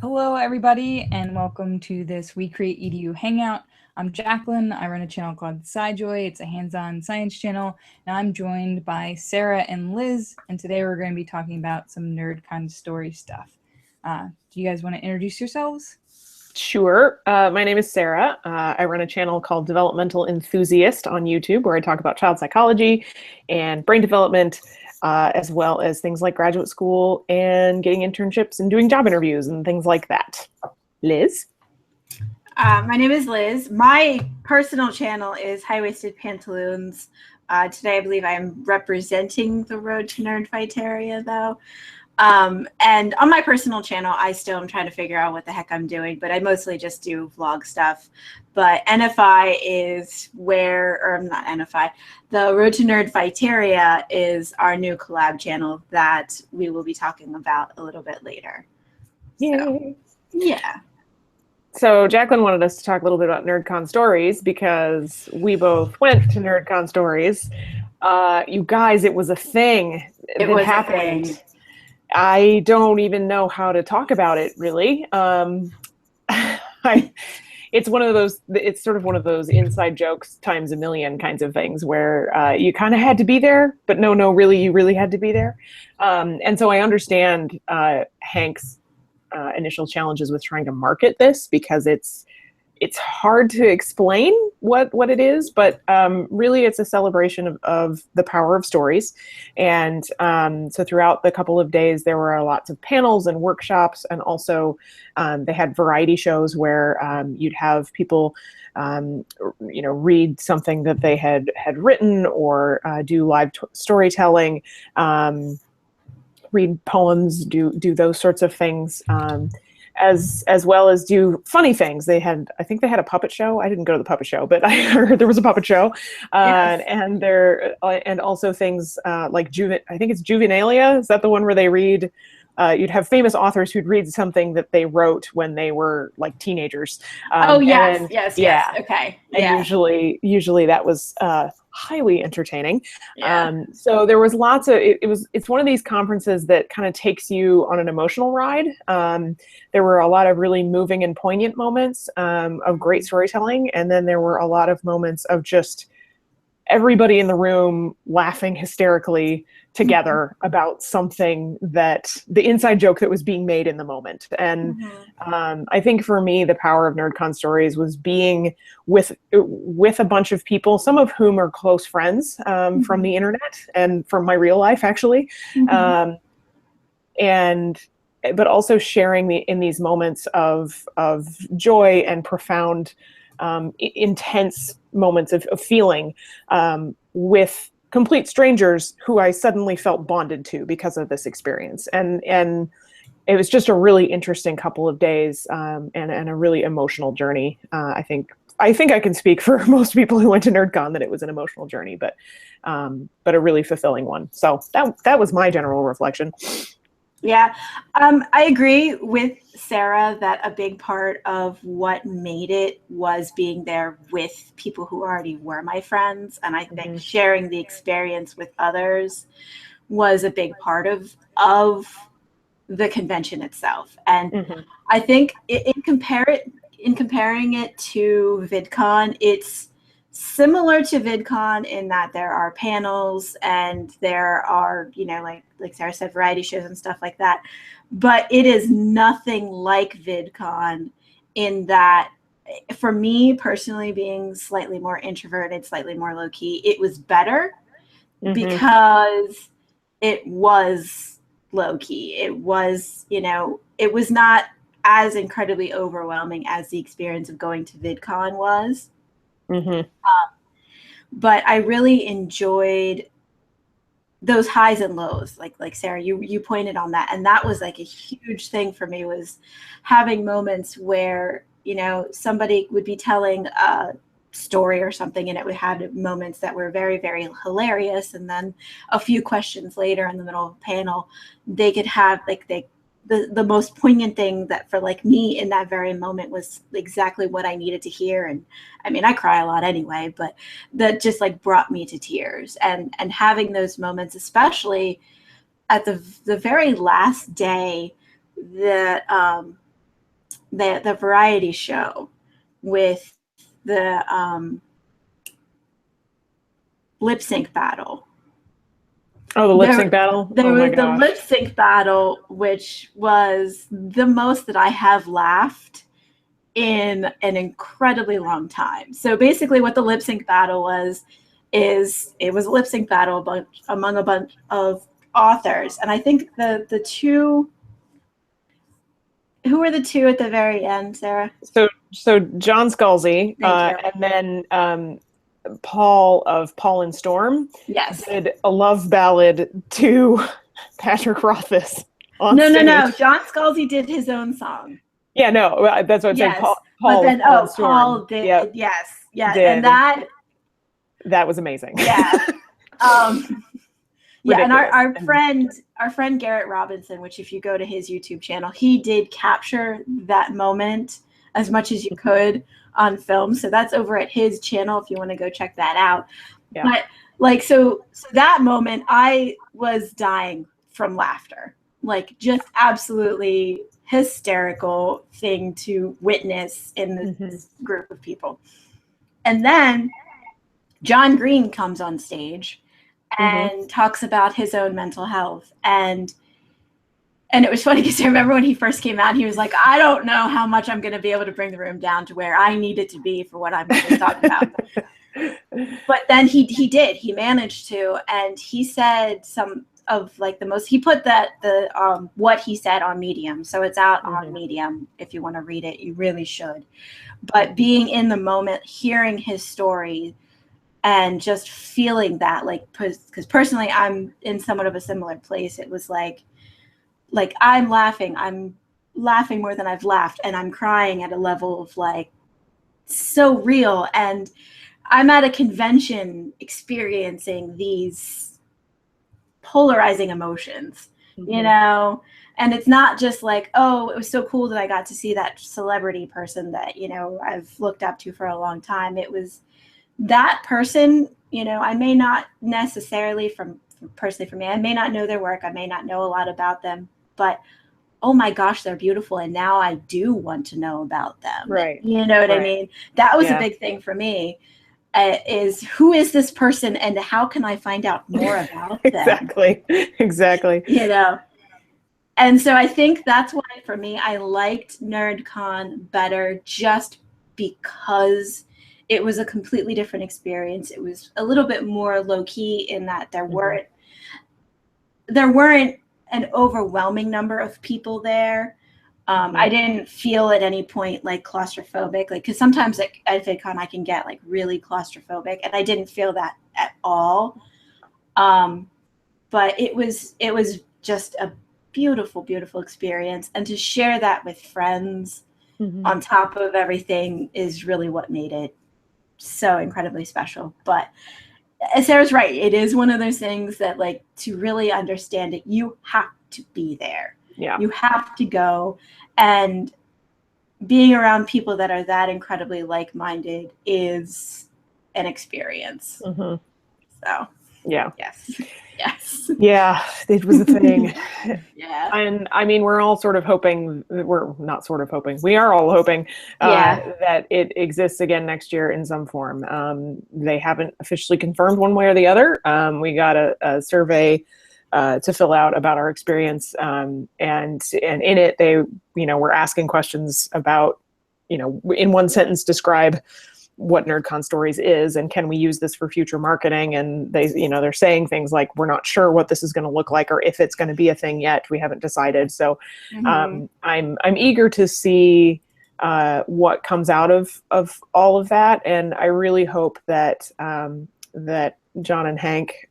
Hello, everybody, and welcome to this We Create EDU Hangout. I'm Jacqueline. I run a channel called SciJoy. It's a hands-on science channel, and I'm joined by Sarah and Liz. And today we're going to be talking about some NerdCon story stuff. Do you guys want to introduce yourselves? Sure. My name is Sarah. I run a channel called Developmental Enthusiast on YouTube, where I talk about child psychology and brain development, as well as things like graduate school and getting internships and doing job interviews and things like that. Liz? My name is Liz. My personal channel is High Waisted Pantaloons. Today, I believe I'm representing the road to Nerdfighteria, though. And on my personal channel, I still am trying to figure out what the heck I'm doing, but I mostly just do vlog stuff. But NFI is or not NFI, the Road to Nerdfighteria is our new collab channel that we will be talking about a little bit later. Yay! So, yeah. So Jacqueline wanted us to talk a little bit about NerdCon stories because we both went to NerdCon stories. You guys, it was a thing that happened. I don't even know how to talk about it, really. It's one of those. It's sort of one of those inside jokes times a million kinds of things where you kind of had to be there, but really, you really had to be there. And so I understand Hank's initial challenges with trying to market this because it's hard to explain what it is, but really it's a celebration of the power of stories. And so throughout the couple of days, there were lots of panels and workshops, and also they had variety shows where you'd have people read something that they had written or do live storytelling, read poems, do those sorts of things. As well as do funny things. I think they had a puppet show. I didn't go to the puppet show, but I heard there was a puppet show. Yes. And also things like I think it's Juvenalia. Is that the one where they read? You'd have famous authors who'd read something that they wrote when they were like teenagers. Yes. Okay. And usually that was highly entertaining. So there was lots of, it's one of these conferences that kind of takes you on an emotional ride. There were a lot of really moving and poignant moments of great storytelling. And then there were a lot of moments of just everybody in the room laughing hysterically together about something that the inside joke that was being made in the moment. And I think for me, the power of NerdCon stories was being with a bunch of people, some of whom are close friends from the internet and from my real life, actually. But also sharing in these moments of joy and profound, intense moments of feeling with complete strangers who I suddenly felt bonded to because of this experience. And it was just a really interesting couple of days and a really emotional journey. I think I can speak for most people who went to NerdCon that it was an emotional journey, but a really fulfilling one. So that was my general reflection. Yeah, I agree with Sarah that a big part of what made it was being there with people who already were my friends. And I think sharing the experience with others was a big part of the convention itself. And I think in comparing it to VidCon, it's similar to VidCon in that there are panels and there are, like Sarah said, variety shows and stuff like that. But it is nothing like VidCon in that, for me personally, being slightly more introverted, slightly more low key, it was better because it was low key. It was, it was not as incredibly overwhelming as the experience of going to VidCon was. But I really enjoyed those highs and lows, like Sarah, you pointed on that, and that was like a huge thing for me, was having moments where somebody would be telling a story or something, and it would have moments that were very, very hilarious, and then a few questions later in the middle of the panel, they could have the most poignant thing that for like me in that very moment was exactly what I needed to hear. And I mean, I cry a lot anyway, but that just like brought me to tears, and having those moments, especially at the very last day that the variety show with the lip sync battle. Oh, the lip sync battle? There was the lip sync battle, which was the most that I have laughed in an incredibly long time. So basically what the lip sync battle was, is it was a lip sync battle among a bunch of authors. And I think the two, who were the two at the very end, Sarah? So John Scalzi, and then Paul of Paul and Storm, yes, did a love ballad to Patrick Rothfuss on stage. No. John Scalzi did his own song. Yeah, no, that's what I'm saying. Paul Paul did. Yep. Yes, did. And that was amazing. Yeah. Yeah, and our friend Garrett Robinson, which if you go to his YouTube channel, he did capture that moment as much as you could on film. So that's over at his channel if you want to go check that out. Yeah. But like so that moment, I was dying from laughter. Like just absolutely hysterical thing to witness in this group of people. And then John Green comes on stage and talks about his own mental health. And it was funny because I remember when he first came out, he was like, I don't know how much I'm going to be able to bring the room down to where I need it to be for what I'm going to talk about. But then he did. He managed to. And he said some of like the most, he put the what he said on Medium. So it's out on Medium. If you want to read it, you really should. But being in the moment, hearing his story, and just feeling that, like, because personally, I'm in somewhat of a similar place. It was like I'm laughing more than I've laughed, and I'm crying at a level of like so real. And I'm at a convention experiencing these polarizing emotions, you know. And it's not just like, oh, it was so cool that I got to see that celebrity person that, you know, I've looked up to for a long time. It was that person, you know, I may not necessarily personally for me, I may not know their work. I may not know a lot about them, but oh my gosh, they're beautiful. And now I do want to know about them. Right. You know what I mean? That was a big thing for me, is who is this person and how can I find out more about them? Exactly. You know? And so I think that's why for me, I liked NerdCon better just because it was a completely different experience. It was a little bit more low key in that there weren't an overwhelming number of people there. I didn't feel at any point like claustrophobic, like because sometimes like at VidCon I can get like really claustrophobic, and I didn't feel that at all. But it was just a beautiful, beautiful experience, and to share that with friends on top of everything is really what made it so incredibly special. But Sarah's right. It is one of those things that, like, to really understand it, you have to be there. Yeah. You have to go, and being around people that are that incredibly like-minded is an experience. So, yeah. Yes. Yeah, it was a thing. Yeah. And I mean, we're all sort of hoping, we are all hoping that it exists again next year in some form. They haven't officially confirmed one way or the other. We got a survey to fill out about our experience. And in it, they, you know, were asking questions about, you know, in one sentence, describe what NerdCon Stories is, and can we use this for future marketing? And they, you know, they're saying things like, we're not sure what this is going to look like, or if it's going to be a thing yet. We haven't decided. So I'm eager to see what comes out of all of that. And I really hope that that John and Hank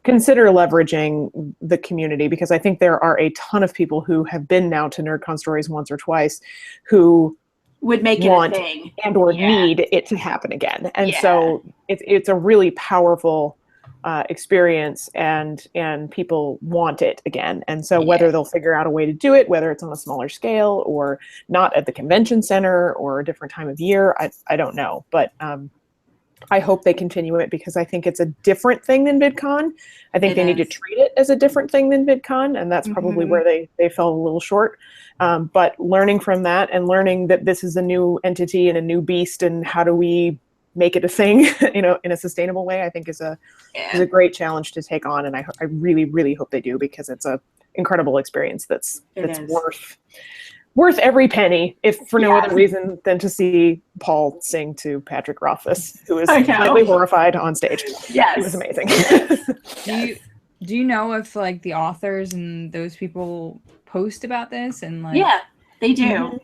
consider leveraging the community, because I think there are a ton of people who have been now to NerdCon Stories once or twice who would make it a thing and or need it to happen again. And so it's a really powerful experience, and people want it again. And so whether they'll figure out a way to do it, whether it's on a smaller scale or not at the convention center or a different time of year, I don't know. But I hope they continue it because I think it's a different thing than VidCon. I think they need to treat it as a different thing than VidCon, and that's probably where they fell a little short. But learning from that and learning that this is a new entity and a new beast, and how do we make it a thing, in a sustainable way, I think is a great challenge to take on, and I really, really hope they do, because it's a incredible experience that's worth every penny, if for no other reason than to see Paul sing to Patrick Rothfuss, who is slightly horrified on stage. Yes. It was amazing. Do you know if like the authors and those people post about this and like? Yeah, they do.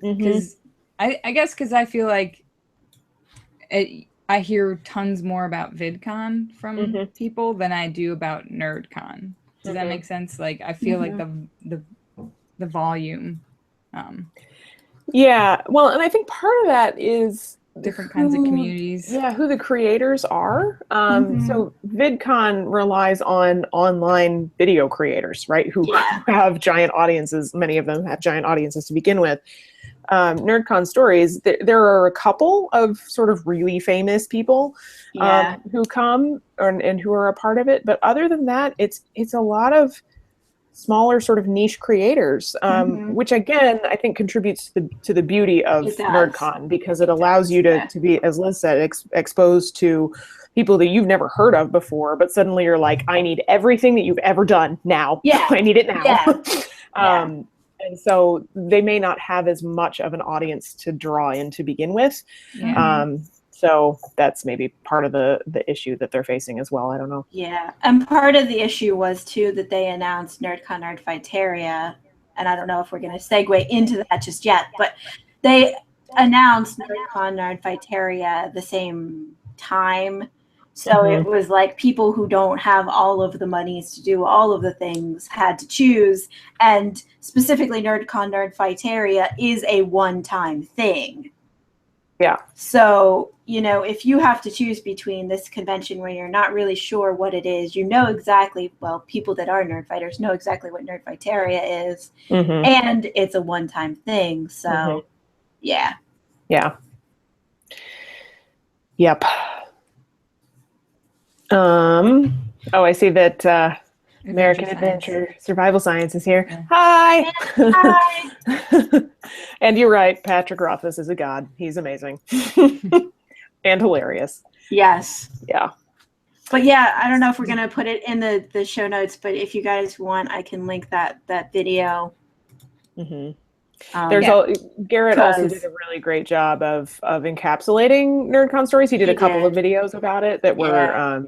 Because I guess because I feel like I hear tons more about VidCon from people than I do about NerdCon. Does that make sense? Like I feel like the volume. Yeah, well, and I think part of that is different kinds of communities. Yeah, who the creators are. So VidCon relies on online video creators, right? Who have giant audiences. Many of them have giant audiences to begin with. NerdCon Stories, there are a couple of sort of really famous people who come and who are a part of it. But other than that, it's a lot of smaller sort of niche creators, which again, I think contributes to the beauty of NerdCon, because it allows you to be, as Liz said, exposed to people that you've never heard of before, but suddenly you're like, I need everything that you've ever done now. Yeah. I need it now. And so they may not have as much of an audience to draw in to begin with. So that's maybe part of the issue that they're facing as well. I don't know. Yeah. And part of the issue was, too, that they announced NerdCon NErdfighteria. And I don't know if we're going to segue into that just yet, but they announced NerdCon NErdfighteria the same time. So it was like people who don't have all of the monies to do all of the things had to choose. And specifically NerdCon NErdfighteria is a one-time thing. Yeah. So, if you have to choose between this convention where you're not really sure what it is, exactly, well, people that are Nerdfighters know exactly what Nerdfighteria is. And it's a one-time thing. So, yeah. Yeah. Yep. I see that American Adventure Survival Science is here. Yeah. Hi! Hi! And you're right, Patrick Rothfuss is a god. He's amazing. And hilarious. Yes. Yeah. But yeah, I don't know if we're going to put it in the show notes, but if you guys want, I can link that video. Garrett also did a really great job of encapsulating NerdCon Stories. He did a couple of videos about it that were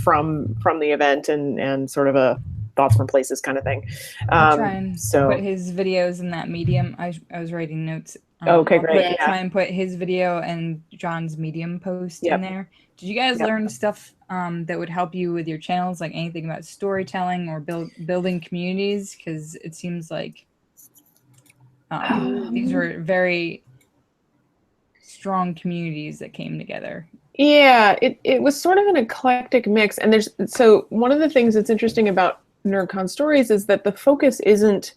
from the event and sort of a thoughts from places kind of thing. I'll try and put his videos in that Medium. I was writing notes. Okay, great. Try and put his video and John's Medium post in there. Did you guys learn stuff that would help you with your channels, like anything about storytelling or building communities? Because it seems like these were very strong communities that came together. Yeah, it was sort of an eclectic mix. And so one of the things that's interesting about NerdCon Stories is that the focus isn't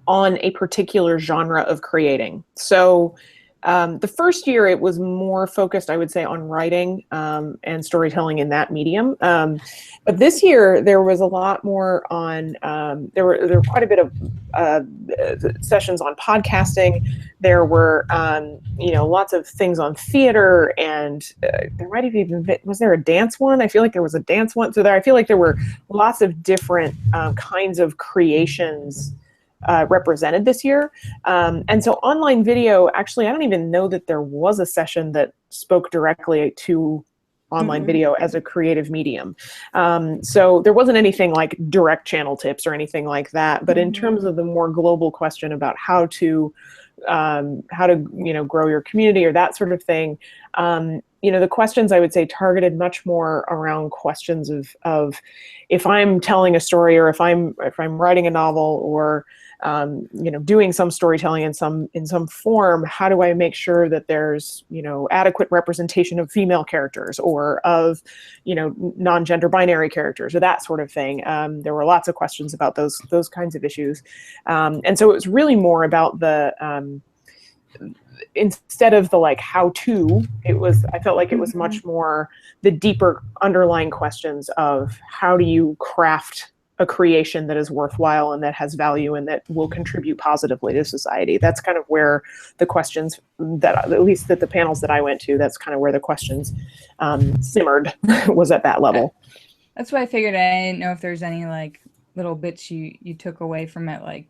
on a particular genre of creating. So the first year it was more focused, I would say, on writing and storytelling in that medium. But this year there was a lot more on, there were quite a bit of sessions on podcasting. There were, lots of things on theater, and there might have even been, was there a dance one? I feel like there was a dance one. So I feel like there were lots of different kinds of creations represented this year. And so online video, actually, I don't even know that there was a session that spoke directly to online video as a creative medium. So there wasn't anything like direct channel tips or anything like that. But in terms of the more global question about how to grow your community or that sort of thing, the questions I would say targeted much more around questions of if I'm telling a story, or if I'm writing a novel, or doing some storytelling in some form, how do I make sure that there's adequate representation of female characters, or of non-gender binary characters, or that sort of thing. There were lots of questions about those kinds of issues, and so it was really more about the instead of the like how to, I felt like it was much more the deeper underlying questions of how do you craft a creation that is worthwhile and that has value and that will contribute positively to society. That's kind of where the questions that, at least at the panels that I went to, that's kind of where the questions simmered, was at that level. That's why I figured. I didn't know if there's any like little bits you took away from it, like,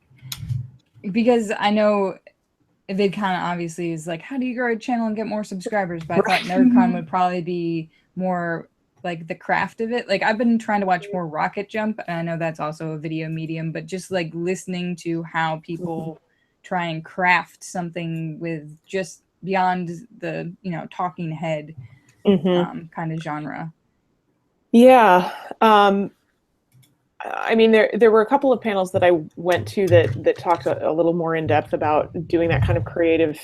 because I know VidCon obviously is like, how do you grow a channel and get more subscribers? But I thought NerdCon would probably be more like the craft of it. Like, I've been trying to watch more Rocket Jump, and I know that's also a video medium, but just like listening to how people try and craft something with just beyond the, you know, talking head kind of genre. Yeah. I mean, there were a couple of panels that I went to that talked a little more in depth about doing that kind of creative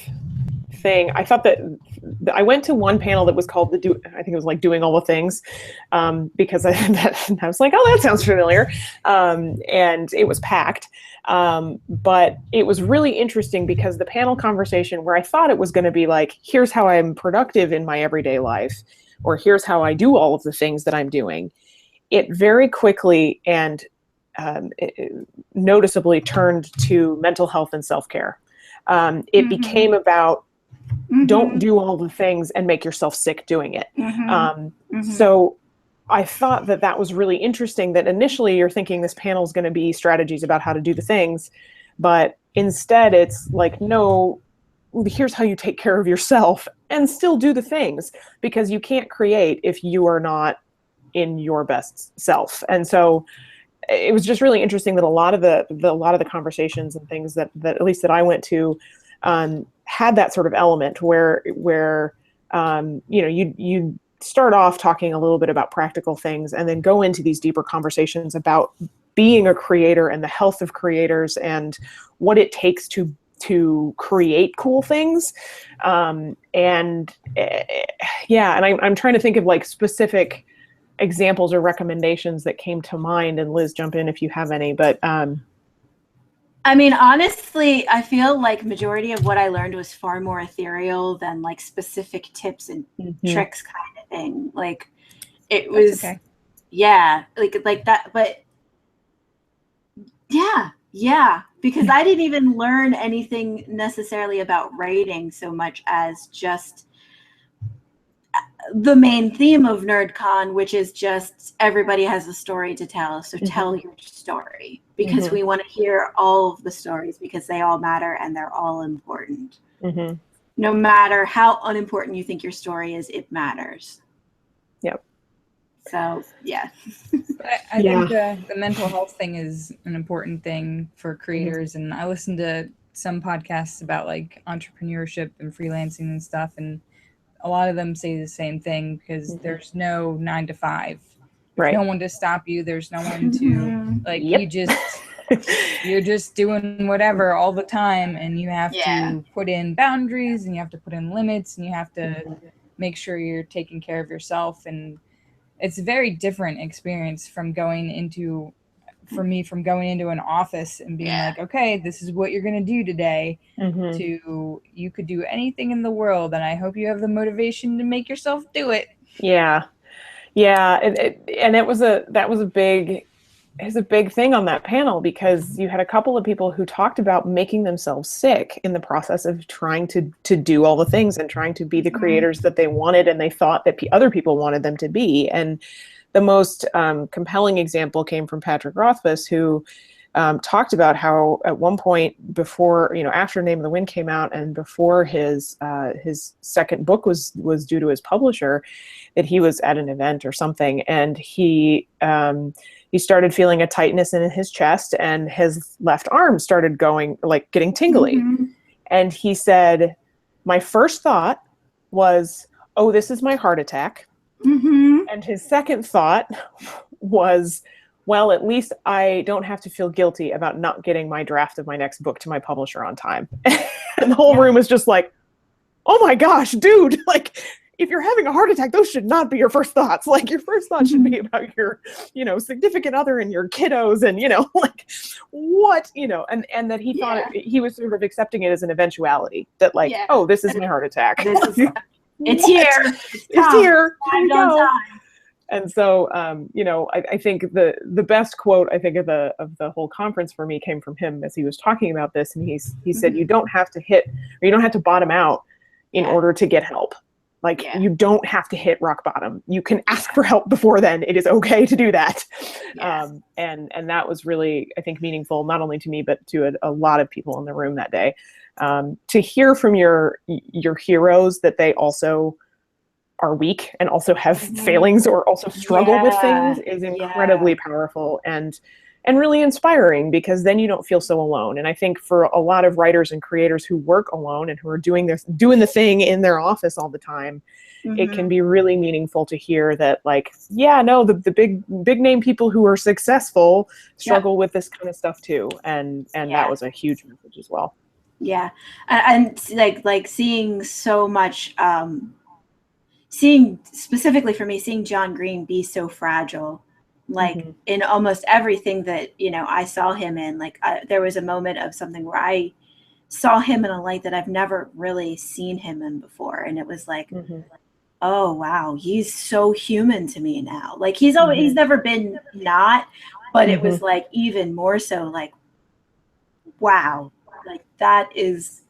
thing. I thought that I went to one panel that was called I think it was like Doing All the Things, because I was like, oh, that sounds familiar. And it was packed. But it was really interesting because the panel conversation, where I thought it was going to be like, here's how I'm productive in my everyday life, or here's how I do all of the things that I'm doing, it very quickly and noticeably turned to mental health and self-care. It became about don't do all the things and make yourself sick doing it. So I thought that was really interesting, that initially you're thinking this panel is going to be strategies about how to do the things, but instead it's like, no, here's how you take care of yourself and still do the things, because you can't create if you are not in your best self. And so it was just really interesting that a lot of the conversations and things that at least that I went to had that sort of element where you know, you start off talking a little bit about practical things and then go into these deeper conversations about being a creator and the health of creators and what it takes to create cool things. And I'm trying to think of like specific examples or recommendations that came to mind, and Liz, jump in if you have any. But I mean, honestly, I feel like majority of what I learned was far more ethereal than like specific tips and tricks kind of thing. Like it was, yeah, like that. But yeah, because I didn't even learn anything necessarily about writing so much as just the main theme of NerdCon, which is just everybody has a story to tell. So tell your story, because we want to hear all of the stories, because they all matter and they're all important. No matter how unimportant you think your story is, it matters. Yep. So, yeah. I think the mental health thing is an important thing for creators. And I listened to some podcasts about like entrepreneurship and freelancing and stuff, and a lot of them say the same thing, because there's no 9 to 5. There's no one to stop you. There's no one to like, you're just doing whatever all the time, and you have to put in boundaries, and you have to put in limits, and you have to make sure you're taking care of yourself. And it's a very different experience from going into an office and being like, okay, this is what you're going to do today, to you could do anything in the world, and I hope you have the motivation to make yourself do it. Yeah. And it was a big thing on that panel, because you had a couple of people who talked about making themselves sick in the process of trying to do all the things and trying to be the creators that they wanted and they thought that other people wanted them to be. And the most compelling example came from Patrick Rothfuss, who talked about how at one point before, after Name of the Wind came out and before his second book was due to his publisher, that he was at an event or something, and he started feeling a tightness in his chest, and his left arm started getting tingly. And he said, my first thought was, oh, this is my heart attack. And his second thought was, well, at least I don't have to feel guilty about not getting my draft of my next book to my publisher on time. And the whole room was just like, oh my gosh, dude, like, if you're having a heart attack, those should not be your first thoughts. Like your first thought should be about your, significant other and your kiddos and, like what, and that he thought he was sort of accepting it as an eventuality that like, oh, this is my heart attack. It's here. It's here. Here we go. And so, I think the best quote I think of the whole conference for me came from him as he was talking about this, and he said, you don't have to hit, or you don't have to bottom out in order to get help. Like you don't have to hit rock bottom. You can ask for help before then. It is okay to do that. Yes. And that was really, I think, meaningful not only to me but to a lot of people in the room that day. To hear from your heroes that they also are weak and also have failings or also struggle with things is incredibly powerful and really inspiring, because then you don't feel so alone. And I think for a lot of writers and creators who work alone and who are doing the thing in their office all the time, it can be really meaningful to hear that, like, the big name people who are successful struggle with this kind of stuff too. And that was a huge message as well. Yeah. And like seeing so much, seeing specifically for me, seeing John Green be so fragile, like in almost everything that, I saw him in, like there was a moment of something where I saw him in a light that I've never really seen him in before. And it was like, oh, wow, he's so human to me now. Like he's never been not, but it was like even more so like, wow, like that is,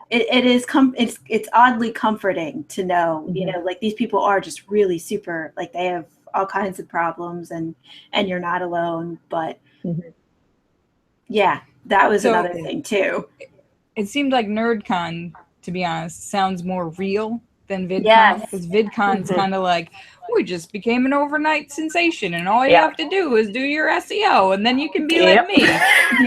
it's oddly comforting to know, like these people are just really super, like they have all kinds of problems and you're not alone. But that was another thing too. It seemed like NerdCon, to be honest, sounds more real than VidCon, because VidCon's kind of like, we just became an overnight sensation and all you have to do is do your SEO and then you can be like me.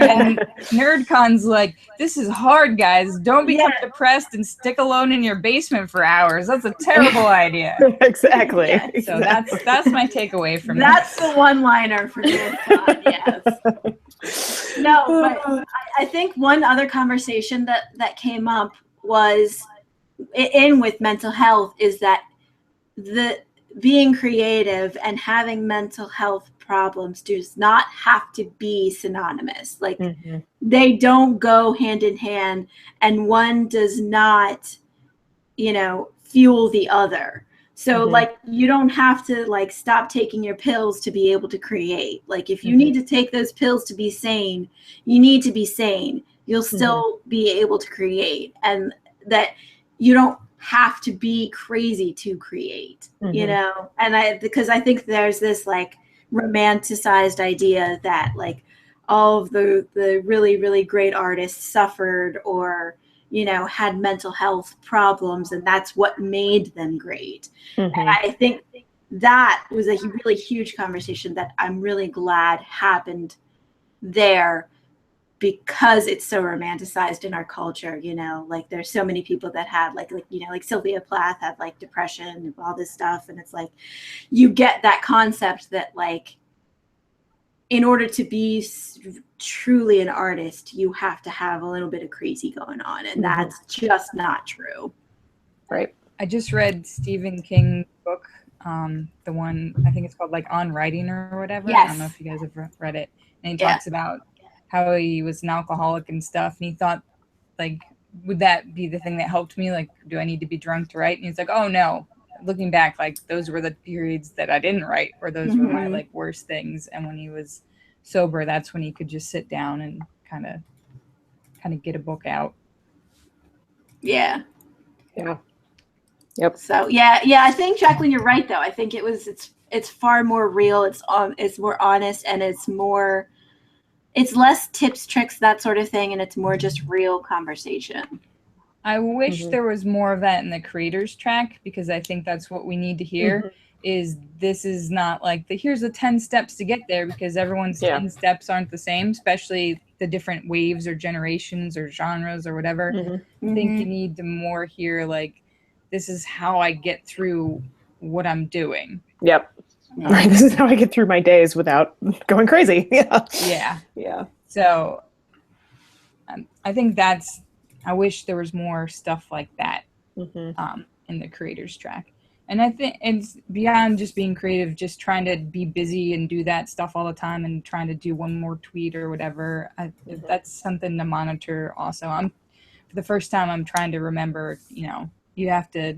And NerdCon's like, this is hard, guys. Don't become depressed and stick alone in your basement for hours. That's a terrible idea. Exactly. So that's my takeaway from that's the one-liner for NerdCon, yes. No, but I think one other conversation that came up was in with mental health is that the being creative and having mental health problems does not have to be synonymous. Like they don't go hand in hand, and one does not, fuel the other. So like you don't have to like stop taking your pills to be able to create. Like if you need to take those pills to be sane, you need to be sane. You'll still be able to create, and that you don't have to be crazy to create, and because I think there's this like romanticized idea that like all of the really, really great artists suffered or, had mental health problems, and that's what made them great. And I think that was a really huge conversation that I'm really glad happened there, because it's so romanticized in our culture, like there's so many people that had like Sylvia Plath had like depression and all this stuff. And it's like, you get that concept that like, in order to be truly an artist, you have to have a little bit of crazy going on. And that's just not true. Right. I just read Stephen King's book, the one, I think it's called like On Writing or whatever. Yes. I don't know if you guys have read it. And he talks about how he was an alcoholic and stuff. And he thought, like, would that be the thing that helped me? Like, do I need to be drunk to write? And he's like, oh, no. Looking back, like, those were the periods that I didn't write, or those were my, like, worst things. And when he was sober, that's when he could just sit down and kind of get a book out. Yeah. Yeah. Yep. So, yeah, I think, Jacqueline, you're right, though. I think it's far more real. It's more honest, and it's less tips, tricks, that sort of thing, and it's more just real conversation. I wish there was more of that in the creators track, because I think that's what we need to hear. Is this is not like here's the 10 steps to get there, because everyone's 10 steps aren't the same, especially the different waves or generations or genres or whatever. I think you need to more hear like, this is how I get through what I'm doing. Yep. Right. This is how I get through my days without going crazy. Yeah. So I think I wish there was more stuff like that in the creators track. And I think it's beyond just being creative, just trying to be busy and do that stuff all the time and trying to do one more tweet or whatever. That's something to monitor also. For the first time, I'm trying to remember, you have to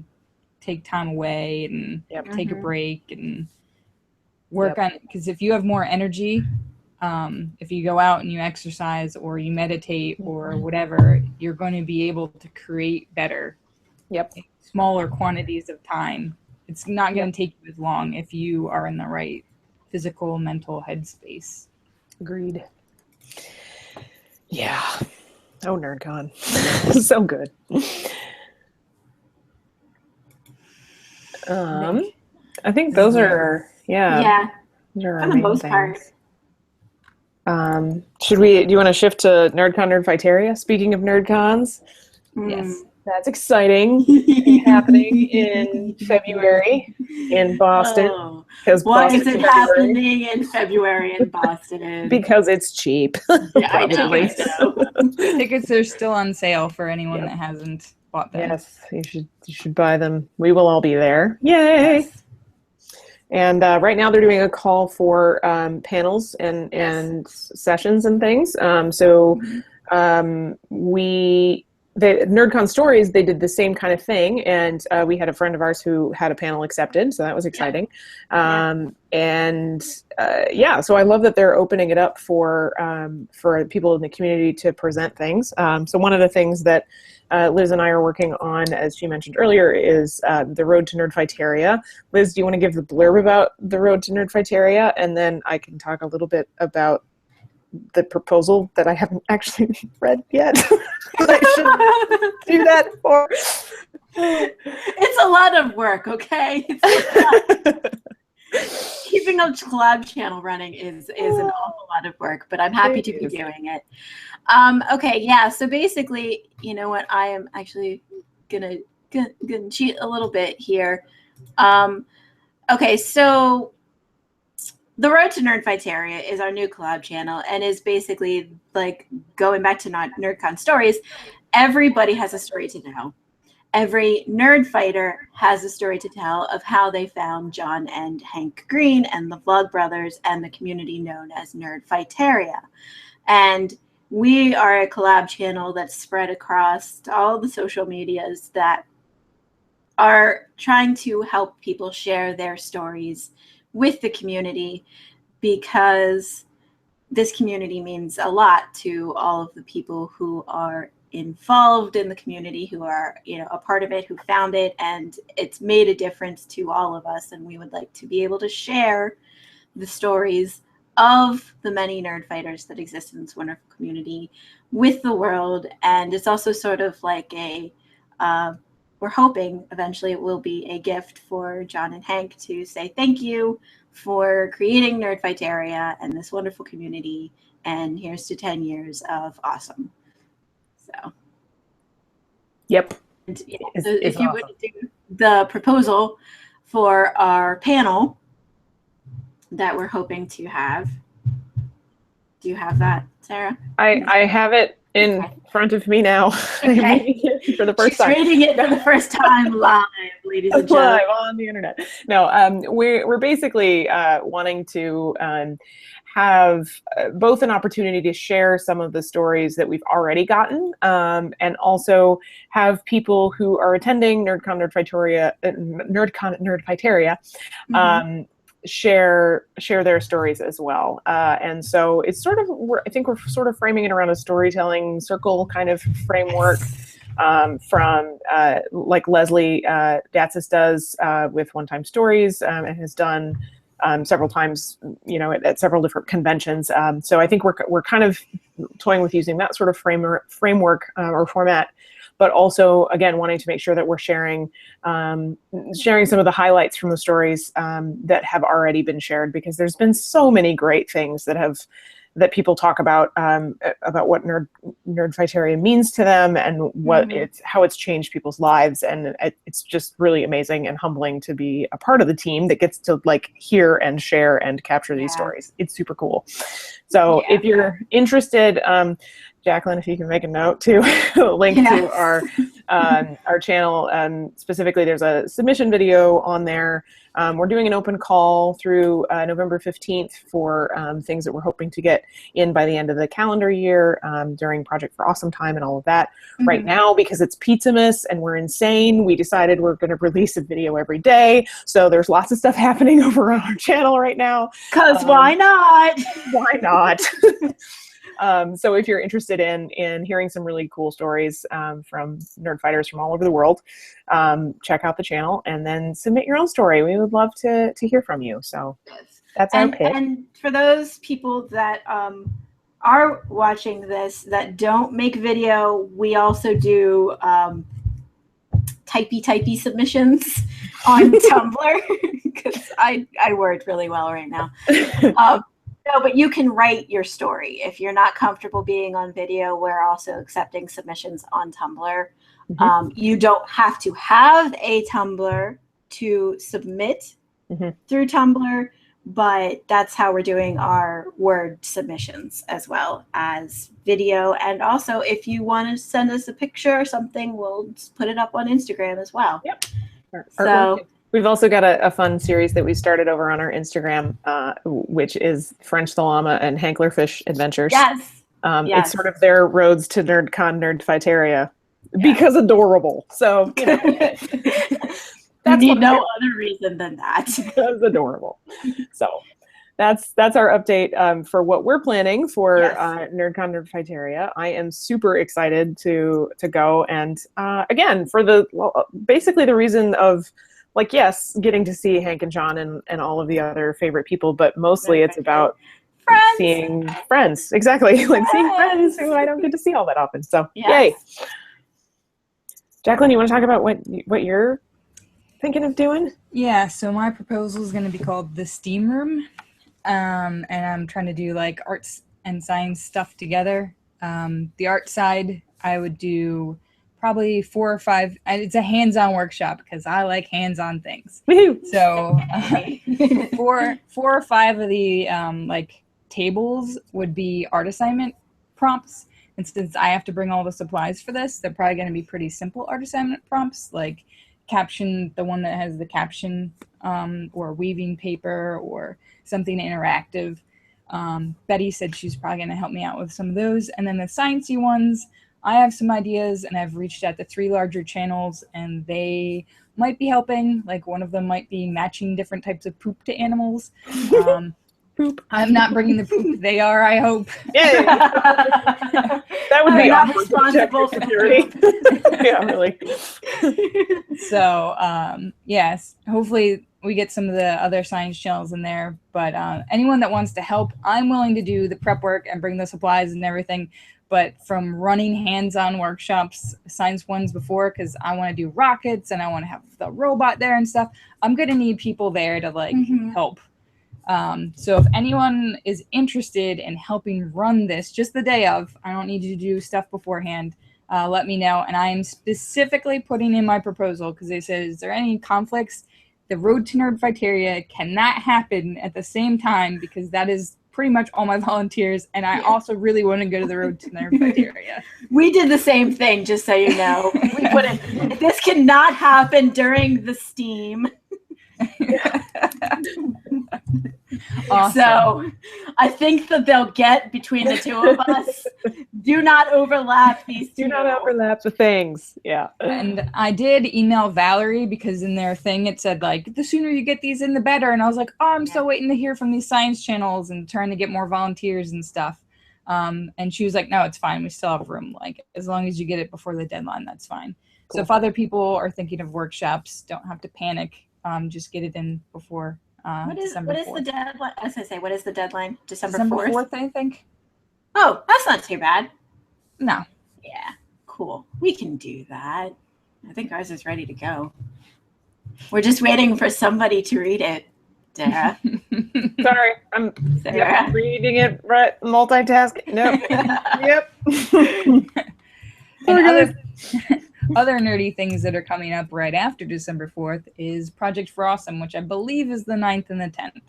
take time away and take a break and work on it. Because if you have more energy, if you go out and you exercise or you meditate or whatever, you're going to be able to create better. Smaller quantities of time. It's not going to take you as long if you are in the right physical, mental headspace. Agreed. Yeah. Oh, NerdCon. So good. I think those are, Yeah. Those are our For the main most things. Do you want to shift to NerdCon NErdfighteria? Speaking of NerdCons. Yes. That's exciting. Happening in February in Boston. Why is it happening in February in Boston? Because it's cheap. Yeah, I know. Tickets are still on sale for anyone that hasn't bought them. Yes, you should buy them. We will all be there. Yay! Yes. And right now they're doing a call for panels and sessions and things. The NerdCon Stories, they did the same kind of thing, and we had a friend of ours who had a panel accepted, so that was exciting. So I love that they're opening it up for people in the community to present things. So one of the things that Liz and I are working on, as she mentioned earlier, is the Road to Nerdfighteria. Liz, do you want to give the blurb about the Road to Nerdfighteria, and then I can talk a little bit about the proposal that I haven't actually read yet. I should do that for. It's a lot of work, okay? Keeping a collab channel running is an awful lot of work, but I'm happy to be doing it. So basically, you know what? I am actually gonna cheat a little bit here. So the Road to Nerdfighteria is our new collab channel and is basically like going back to NerdCon Stories. Everybody has a story to tell. Every nerd fighter has a story to tell of how they found John and Hank Green and the Vlog Brothers and the community known as Nerdfighteria. And we are a collab channel that's spread across all the social medias that are trying to help people share their stories with the community, because this community means a lot to all of the people who are involved in the community, who are a part of it, who found it, and it's made a difference to all of us. And we would like to be able to share the stories of the many nerd fighters that exist in this wonderful community with the world. And it's also sort of like we're hoping eventually it will be a gift for John and Hank to say thank you for creating Nerdfighteria and this wonderful community. And here's to 10 years of awesome. So. Yep. And, if you would do the proposal for our panel that we're hoping to have. Do you have that, Sarah? I have it in front of me now. Okay. For the first time. She's reading it for the first time live, ladies and gentlemen. Live on the internet. No, we're basically wanting to have both an opportunity to share some of the stories that we've already gotten, and also have people who are attending NerdCon NErdfighteria share their stories as well. And so it's sort of, I think we're sort of framing it around a storytelling circle kind of framework, from like Leslie Datsis does with One Time Stories, and has done several times, at several different conventions. So I think we're kind of toying with using that sort of framework or format, but also, again, wanting to make sure that we're sharing some of the highlights from the stories that have already been shared, because there's been so many great things that people talk about what Nerdfighteria means to them and what how it's changed people's lives. And it's just really amazing and humbling to be a part of the team that gets to hear and share and capture these stories. It's super cool. So if you're interested, Jacqueline, if you can make a note to link to our our channel. Specifically, there's a submission video on there. We're doing an open call through November 15th for things that we're hoping to get in by the end of the calendar year during Project for Awesome Time and all of that. Right now, because it's Pizzamas and we're insane, we decided we're going to release a video every day. So there's lots of stuff happening over on our channel right now. Because why not? Why not? So if you're interested in hearing some really cool stories from nerd fighters from all over the world, check out the channel and then submit your own story. We would love to hear from you. So that's our pitch. And for those people that are watching this that don't make video, we also do typey submissions on Tumblr because I word really well right now. No, but you can write your story. If you're not comfortable being on video, we're also accepting submissions on Tumblr. You don't have to have a Tumblr to submit through Tumblr, but that's how we're doing our Word submissions as well as video. And also, if you want to send us a picture or something, we'll just put it up on Instagram as well. Yep. So. We've also got a fun series that we started over on our Instagram, which is French the Llama and Hanklerfish Adventures. Yes. It's sort of their roads to NerdCon NErdfighteria because adorable. So, you know, that's no other reason than that. That's adorable. So that's our update for what we're planning for NerdCon NErdfighteria. I am super excited to go. And again, for basically the reason of, like, yes, getting to see Hank and John and all of the other favorite people, but mostly it's about seeing friends. Exactly. Like seeing friends who I don't get to see all that often. So yay. Jacqueline, you want to talk about what you're thinking of doing? Yeah, so my proposal is going to be called The Steam Room. And I'm trying to do like arts and science stuff together. The art side, I would do probably 4 or 5, and it's a hands-on workshop because I like hands-on things. Woohoo! So 4 or 5 of the like tables would be art assignment prompts. And since I have to bring all the supplies for this, they're probably going to be pretty simple art assignment prompts, like caption, the one that has the caption, or weaving paper or something interactive. Betty said she's probably going to help me out with some of those. And then the sciencey ones, I have some ideas, and I've reached out to 3 larger channels, and they might be helping. Like, one of them might be matching different types of poop to animals. Poop. I'm not bringing the poop. They are, I hope. Yay! That would be not responsible for security. Yeah, really. So, yes, hopefully we get some of the other science channels in there. But anyone that wants to help, I'm willing to do the prep work and bring the supplies and everything. But from running hands-on workshops, science ones before, because I want to do rockets and I want to have the robot there and stuff, I'm going to need people there to like help. So if anyone is interested in helping run this just the day of, I don't need you to do stuff beforehand, let me know. And I am specifically putting in my proposal because they said, is there any conflicts? The Road to Nerdfighteria cannot happen at the same time because that is pretty much all my volunteers, and I also really want to go to the Road to Nerdfighteria. We did the same thing, just so you know. We put it, this cannot happen during the Steam. Awesome. So I think that they'll get between the 2 of us. Do not overlap these 2. Do not overlap the things. Yeah. And I did email Valerie because in their thing it said like, the sooner you get these in the better. And I was like, oh, I'm still waiting to hear from these science channels and trying to get more volunteers and stuff. And she was like, no, it's fine. We still have room. Like, as long as you get it before the deadline, that's fine. Cool. So if other people are thinking of workshops, don't have to panic. Just get it in before December 4th. What is the deadline? As I say, what is the deadline? December 4th, I think. Oh, that's not too bad. No. Yeah, cool. We can do that. I think ours is ready to go. We're just waiting for somebody to read it, Sarah. Sorry, I'm reading it, right? Multitasking. Nope. Yep. And other nerdy things that are coming up right after December 4th is Project for Awesome, which I believe is the 9th and the 10th.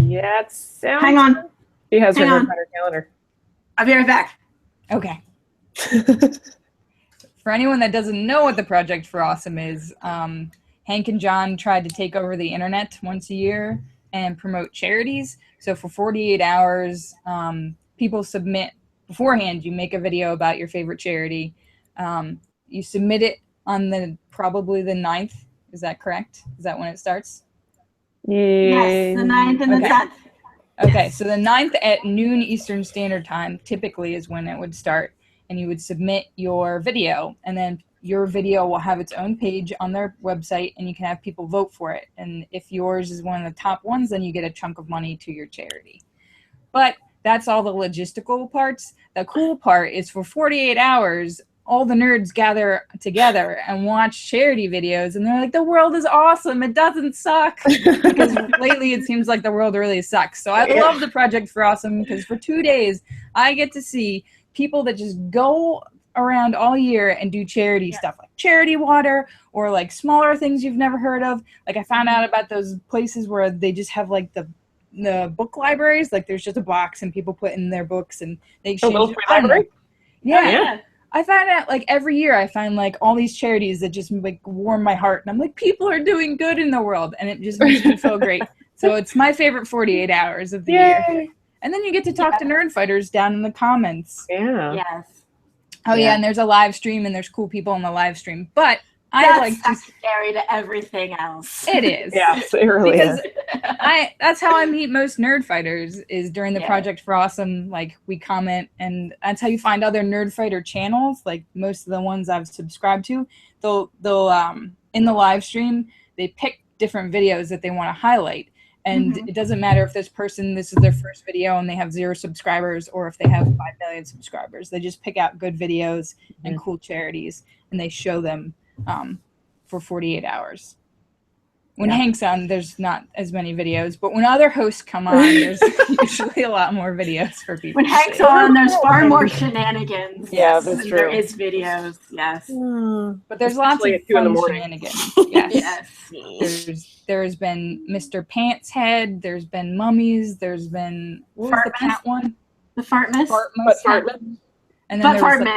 Yeah, it sounds... Hang on. She has her calendar. I'll be right back. Okay. for anyone that doesn't know what the Project for Awesome is, Hank and John tried to take over the internet once a year and promote charities. So for 48 hours, people submit beforehand. You make a video about your favorite charity. You submit it on probably the 9th. Is that correct? Is that when it starts? Yes, the 9th and the 10th. Okay, so the 9th at noon Eastern Standard Time typically is when it would start, and you would submit your video, and then your video will have its own page on their website, and you can have people vote for it. And if yours is one of the top ones, then you get a chunk of money to your charity. But that's all the logistical parts. The cool part is for 48 hours, all the nerds gather together and watch charity videos, and they're like, the world is awesome. It doesn't suck. Because lately it seems like the world really sucks. So I love the Project for Awesome because for 2 days, I get to see people that just go around all year and do charity stuff like charity water or like smaller things you've never heard of. Like I found out about those places where they just have like the book libraries. Like there's just a box and people put in their books and they exchange. A little free library? Yeah. I find out like every year I find like all these charities that just like warm my heart. And I'm like, people are doing good in the world. And it just makes me feel great. So it's my favorite 48 hours of the year. And then you get to talk to nerd fighters down in the comments. Yeah. Yes. Oh yeah, and there's a live stream and there's cool people on the live stream. But That's I like to secondary to everything else. It is. Yes, it really because is. That's how I meet most nerd fighters is during the Project for Awesome. Like we comment, and that's how you find other nerd fighter channels. Like most of the ones I've subscribed to, they'll in the live stream they pick different videos that they want to highlight. And it doesn't matter if this is their first video and they have 0 subscribers or if they have 5 million subscribers. They just pick out good videos and cool charities and they show them for 48 hours. When Hank's on, there's not as many videos, but when other hosts come on, there's usually a lot more videos for people. When Hank's on, there's far more shenanigans. Yeah, that's true. There is videos, yes. But there's lots of fun shenanigans. Yes. There's been Mr. Pants Head, there's been mummies, there's been, what was the cat one? The Fartmas. Fartmas. And then there was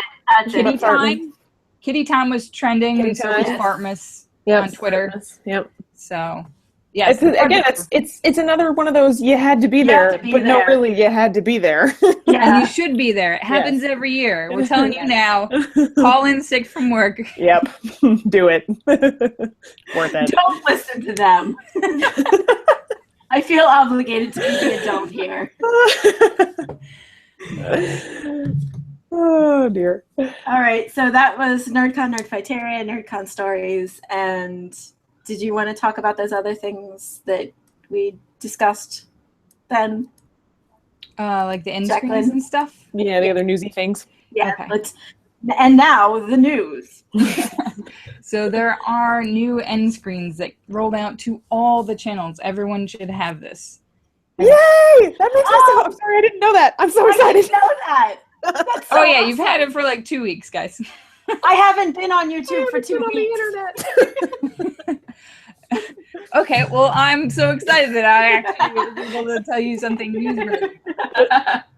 Kitty Time. Kitty Time was trending, and so was Fartmas on Twitter. Yep. So, yeah. It's another one of those you had to be there, but no, really, you had to be there. And you should be there. It happens every year. We're telling you now. Call in sick from work. Yep. Do it. Worth it. Don't listen to them. I feel obligated to be the adult here. Oh dear. All right, so that was NerdCon NErdfighteria, NerdCon stories, and did you want to talk about those other things that we discussed then? Like the end screens and stuff? Yeah, the other newsy things. Yeah, and now the news. So there are new end screens that rolled out to all the channels. Everyone should have this. Yay! That makes me so. I'm sorry, I didn't know that. I'm so excited. I didn't know that. That's so awesome. You've had it for like 2 weeks, guys. I haven't been on YouTube for 2 weeks. On the internet. Okay, well, I'm so excited that I actually was able to tell you something newsworthy.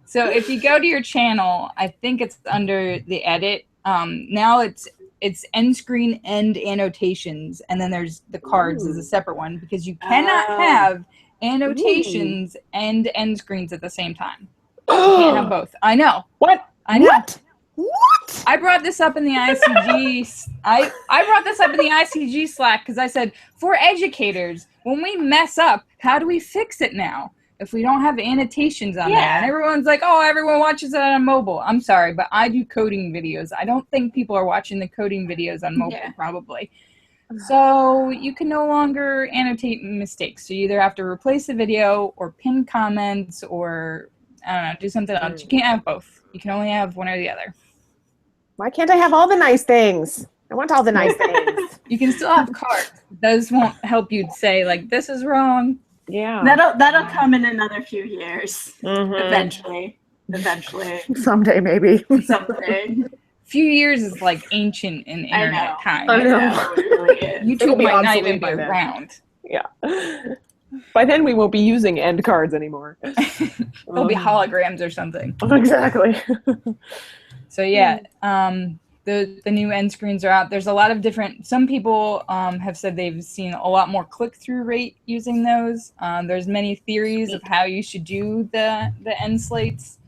So if you go to your channel, I think it's under the edit. Now it's end screen and annotations, and then there's the cards as a separate one because you cannot have annotations and end screens at the same time. You can't have both. I know. What? I know. What? I brought this up in the ICG. I brought this up in the ICG Slack because I said, for educators, when we mess up, how do we fix it now if we don't have annotations on there? And everyone's like, oh, everyone watches it on mobile. I'm sorry, but I do coding videos. I don't think people are watching the coding videos on mobile, probably. So you can no longer annotate mistakes. So you either have to replace the video or pin comments or, I don't know, do something else. You can't have both. You can only have one or the other. Why can't I have all the nice things? I want all the nice things. You can still have cards. Those won't help you say, like, this is wrong. Yeah. That'll come in another few years. Eventually. Someday, maybe. Someday. Few years is like ancient in internet time. I know. It really is. YouTube might not even be around. Yeah. By then we won't be using end cards anymore. There'll be holograms or something. Exactly. So yeah, the the new end screens are out. There's a lot of different, some people have said they've seen a lot more click-through rate using those. There's many theories of how you should do the end slates.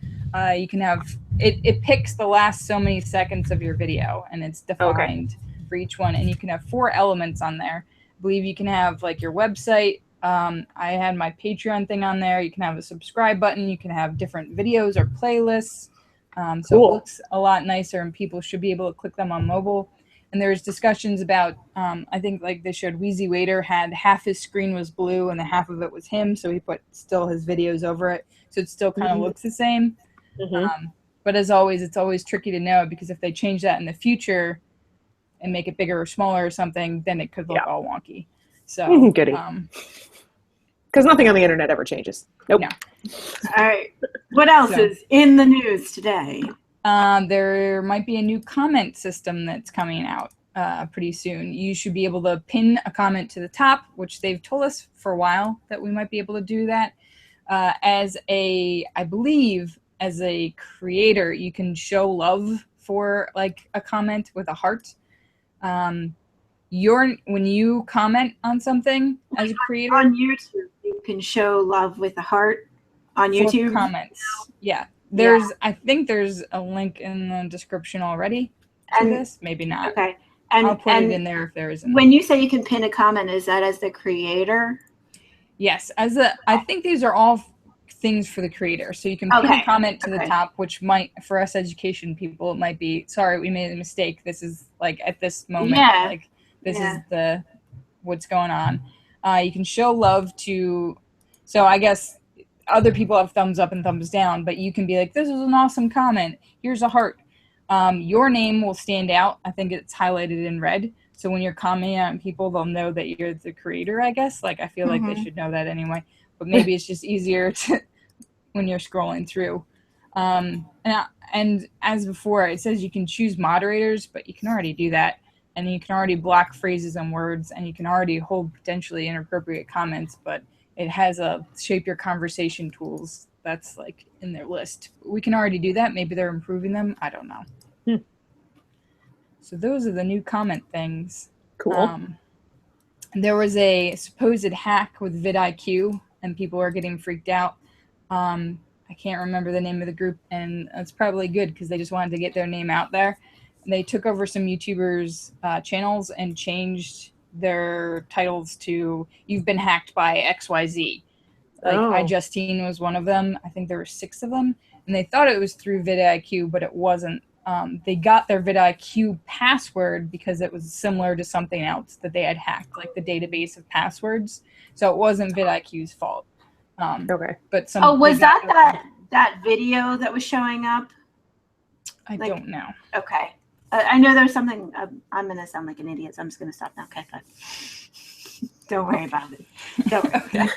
You can have, it picks the last so many seconds of your video, and it's defined for each one. And you can have 4 elements on there. I believe you can have like your website. I had my Patreon thing on there. You can have a subscribe button. You can have different videos or playlists. So Cool. it looks a lot nicer, and people should be able to click them on mobile. And there's discussions about, I think like they showed Wheezy Waiter had half his screen was blue and the half of it was him. So he put still his videos over it. So it still kind of looks the same. But as always, it's always tricky to know, because if they change that in the future and make it bigger or smaller or something, then it could look all wonky. So, goody. Because nothing on the internet ever changes. Nope. No. All right. What else is in the news today? There might be a new comment system that's coming out pretty soon. You should be able to pin a comment to the top, which they've told us for a while that we might be able to do that. I believe, as a creator, you can show love for like a comment with a heart. When you comment on something as a creator on YouTube, you can show love with a heart on YouTube. Comments, I think there's a link in the description already to this. Maybe not. Okay, I'll put it in there if there isn't. When you say you can pin a comment, is that as the creator? Yes, I think these are all things for the creator. So you can pin a comment to the top, which might, for us education people, it might be, sorry, we made a mistake. This is like at this moment, like this is what's going on. You can show love to, so I guess other people have thumbs up and thumbs down, but you can be like, this is an awesome comment. Here's a heart. Your name will stand out. I think it's highlighted in red. So when you're commenting on people, they'll know that you're the creator, I guess. Like, I feel like they should know that anyway. But maybe it's just easier to when you're scrolling through. And as before, it says you can choose moderators, but you can already do that. And you can already block phrases and words, and you can already hold potentially inappropriate comments, but it has a shape your conversation tools that's like in their list. We can already do that. Maybe they're improving them. I don't know. So those are the new comment things. Cool. There was a supposed hack with vidIQ, and people are getting freaked out. I can't remember the name of the group, and that's probably good because they just wanted to get their name out there. And they took over some YouTubers' channels and changed their titles to "You've been hacked by XYZ." Like iJustine was one of them. I think there were 6 of them, and they thought it was through vidIQ, but it wasn't. They got their vidIQ password because it was similar to something else that they had hacked, like the database of passwords. So it wasn't vidIQ's fault. But was that video that was showing up? I don't know. Okay. I know there's something. I'm going to sound like an idiot, so I'm just going to stop now. Okay, fine. Don't worry about it. Don't worry.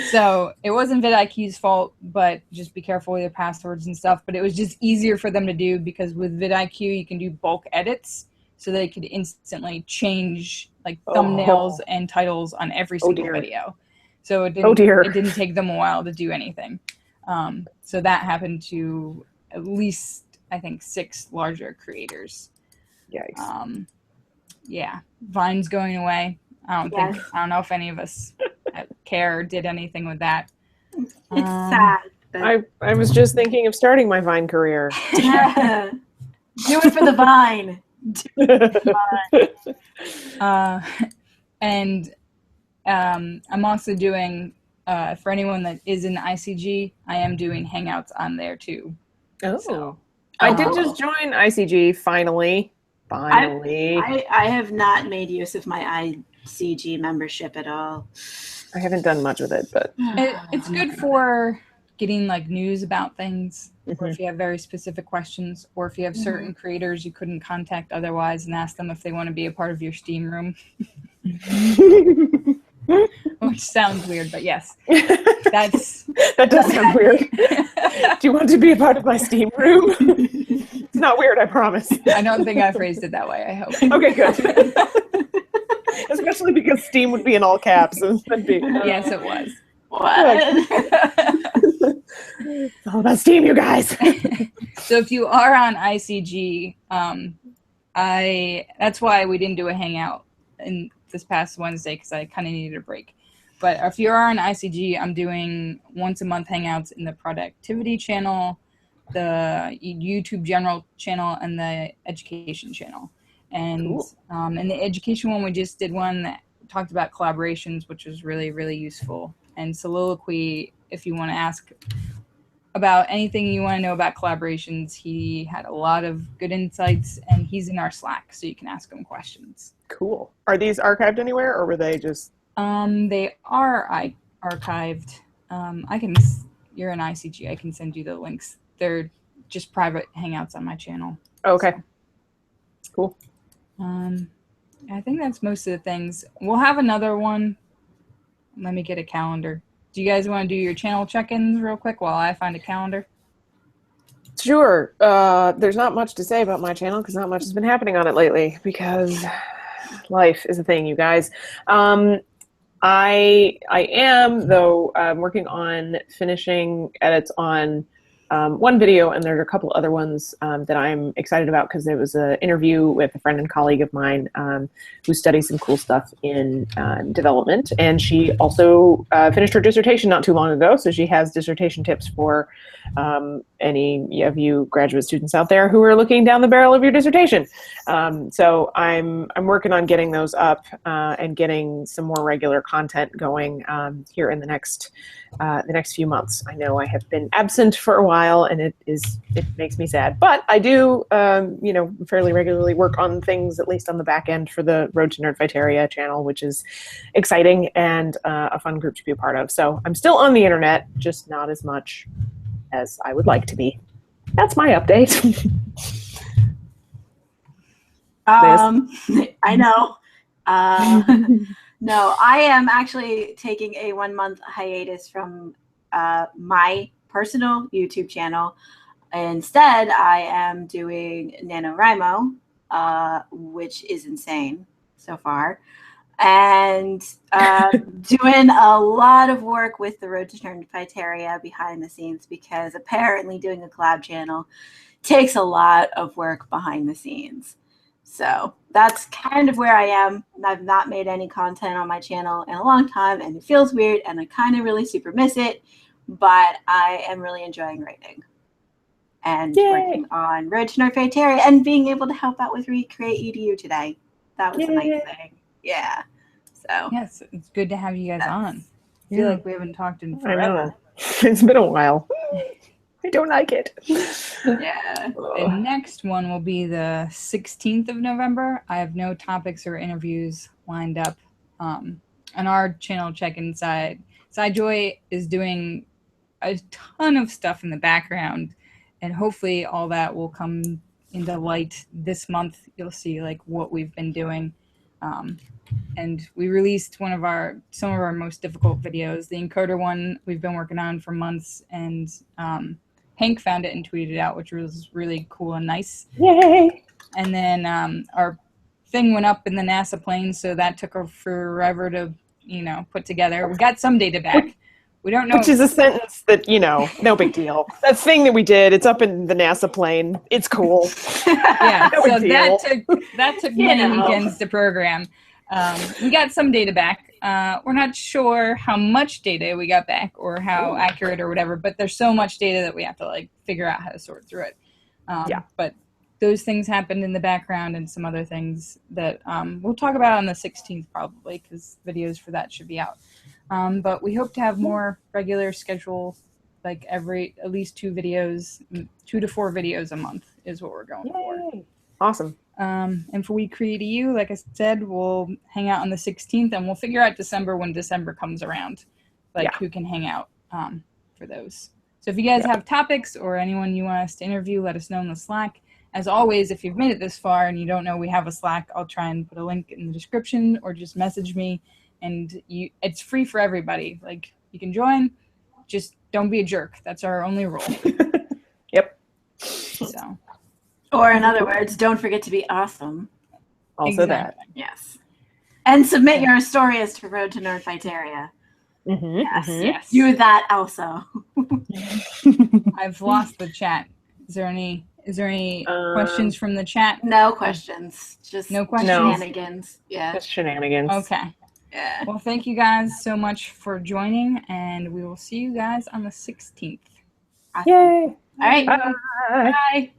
So it wasn't vidIQ's fault, but just be careful with your passwords and stuff. But it was just easier for them to do because with vidIQ, you can do bulk edits. So they could instantly change like thumbnails and titles on every single video. So it didn't take them a while to do anything. So that happened to at least, I think, 6 larger creators. Yikes. Yeah. Vine's going away. I don't know if any of us care or did anything with that. It's sad. But... I was just thinking of starting my Vine career. Do it for the Vine. I'm also doing, for anyone that is in ICG, I am doing Hangouts on there too. I did just join ICG finally. I have not made use of my ICG membership at all. I haven't done much with it, but it's good for getting like news about things, or if you have very specific questions, or if you have certain creators you couldn't contact otherwise and ask them if they want to be a part of your Steam room. Which sounds weird, but yes. That does sound weird. Do you want to be a part of my Steam room? It's not weird, I promise. I don't think I phrased it that way, I hope. Okay, good. Especially because Steam would be in all caps. Yes, it was. What? It's all about Steam, you guys. So if you are on ICG, that's why we didn't do a hangout in this past Wednesday, because I kind of needed a break. But if you are on ICG, I'm doing once a month hangouts in the productivity channel, the YouTube general channel, and the education channel. And cool. In the education one, we just did one that talked about collaborations, which was really, really useful. And soliloquy, if you want to ask about anything you want to know about collaborations, he had a lot of good insights, and he's in our Slack, so you can ask him questions. Cool. Are these archived anywhere, or were they just... They are archived. You're an ICG. I can send you the links. They're just private hangouts on my channel. Okay. So. Cool. I think that's most of the things. We'll have another one. Let me get a calendar. Do you guys want to do your channel check-ins real quick while I find a calendar? Sure. There's not much to say about my channel because not much has been happening on it lately because life is a thing, you guys. I am, though, working on finishing edits on one video, and there are a couple other ones that I'm excited about because there was an interview with a friend and colleague of mine who studies some cool stuff in development, and she also finished her dissertation not too long ago, so she has dissertation tips for any of you graduate students out there who are looking down the barrel of your dissertation. So I'm working on getting those up and getting some more regular content going here in the next few months. I know I have been absent for a while, and it makes me sad, but I do fairly regularly work on things, at least on the back end, for the Road to NerdFighteria channel, which is exciting and a fun group to be a part of. So I'm still on the internet, just not as much as I would like to be. That's my update. I know. No, I am actually taking a 1-month hiatus from my personal YouTube channel. Instead, I am doing NaNoWriMo, which is insane so far, and doing a lot of work with the Road to NerdFighteria behind the scenes, because apparently doing a collab channel takes a lot of work behind the scenes. So that's kind of where I am. I've not made any content on my channel in a long time, and it feels weird, and I kind of really super miss it, but I am really enjoying writing and working on Road to NerdFighteria and being able to help out with Recreate EDU today. That was a nice thing. Yeah. So yes, it's good to have you guys on. I feel like we haven't talked in forever. I know. It's been a while. I don't like it. Yeah. The next one will be the 16th of November. I have no topics or interviews lined up. On our channel check-in side, SideJoy is doing a ton of stuff in the background, and hopefully all that will come into light this month. You'll see like what we've been doing. And we released some of our most difficult videos. The encoder one we've been working on for months, and Hank found it and tweeted it out, which was really cool and nice. Yay! And then our thing went up in the NASA plane, so that took forever to, put together. We got some data back. We don't know. Which is a sentence that, no big deal. That thing that we did, it's up in the NASA plane. It's cool. Yeah, no so that took many weekends to program. We got some data back. We're not sure how much data we got back or how accurate or whatever, but there's so much data that we have to figure out how to sort through it. But those things happened in the background, and some other things that we'll talk about on the 16th probably, because videos for that should be out. But we hope to have more regular schedule, at least 2 to 4 videos a month is what we're going for. Awesome. And for We Create EU, like I said, we'll hang out on the 16th, and we'll figure out December when December comes around, who can hang out for those. So if you guys have topics or anyone you want us to interview, let us know in the Slack. As always, if you've made it this far and you don't know we have a Slack, I'll try and put a link in the description, or just message me. And it's free for everybody. You can join, just don't be a jerk. That's our only rule. Yep. So. Or in other words, don't forget to be awesome. Also exactly. that. Yes. And submit your stories to Road to NerdFighteria. Mm-hmm. Yes. Yes. Do that also. I've lost the chat. Is there any questions from the chat? No questions. Just No questions? shenanigans. Yeah. Just shenanigans. Okay. Yeah. Well, thank you guys so much for joining, and we will see you guys on the 16th. Awesome. Yay! All right. Bye. Bye.